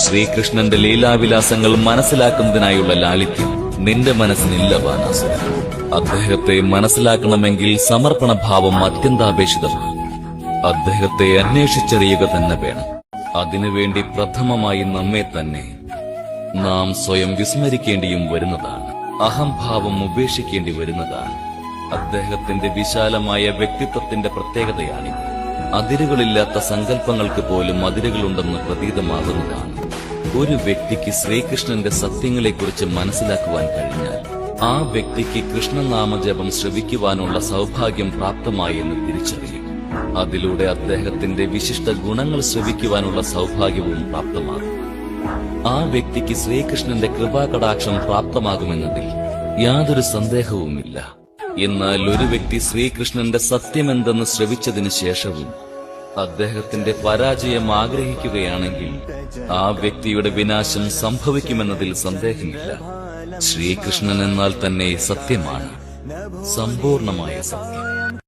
ശ്രീകൃഷ്ണന്റെ ലീലാവിലാസങ്ങൾ മനസ്സിലാക്കുന്നതിനായുള്ള ലാളിത്യം നിന്റെ മനസ്സിനില്ല ബാനാസുര. അദ്ദേഹത്തെ മനസ്സിലാക്കണമെങ്കിൽ സമർപ്പണഭാവം അത്യന്താപേക്ഷിതമാണ്. അദ്ദേഹത്തെ അന്വേഷിച്ചറിയുക തന്നെ വേണം. അതിനുവേണ്ടി പ്രഥമമായി നമ്മെ തന്നെ നാം സ്വയം വിസ്മരിക്കേണ്ടിയും വരുന്നതാണ്. അഹംഭാവം ഉപേക്ഷിക്കേണ്ടി വരുന്നതാണ്. അദ്ദേഹത്തിന്റെ വിശാലമായ വ്യക്തിത്വത്തിന്റെ പ്രത്യേകതയാണിത്. അതിരുകളില്ലാത്ത സങ്കല്പങ്ങൾക്ക് പോലും അതിരുകളുണ്ടെന്ന് പ്രതീതമാകുന്നതാണ്. ഒരു വ്യക്തിക്ക് ശ്രീകൃഷ്ണന്റെ സത്യങ്ങളെക്കുറിച്ച് മനസ്സിലാക്കുവാൻ കഴിഞ്ഞാൽ ആ വ്യക്തിക്ക് കൃഷ്ണനാമജപം ശ്രവിക്കുവാനുള്ള സൗഭാഗ്യം പ്രാപ്തമായി എന്ന് തിരിച്ചറിയും. അതിലൂടെ അദ്ദേഹത്തിന്റെ വിശിഷ്ട ഗുണങ്ങൾ ശ്രവിക്കുവാനുള്ള സൗഭാഗ്യവും പ്രാപ്തമാകും. ആ വ്യക്തിക്ക് ശ്രീകൃഷ്ണന്റെ കൃപാകടാക്ഷം പ്രാപ്തമാകുമെന്നതിൽ യാതൊരു സന്ദേഹവുമില്ല. എന്നാൽ ഒരു വ്യക്തി ശ്രീകൃഷ്ണന്റെ സത്യമെന്തെന്ന് ശ്രവിച്ചതിനു ശേഷവും അദ്ദേഹത്തിന്റെ പരാജയം ആഗ്രഹിക്കുകയാണെങ്കിൽ ആ വ്യക്തിയുടെ വിനാശം സംഭവിക്കുമെന്നതിൽ സന്ദേഹമില്ല. ശ്രീകൃഷ്ണൻ എന്നാൽ തന്നെ സത്യമാണ്, സമ്പൂർണമായ സത്യം.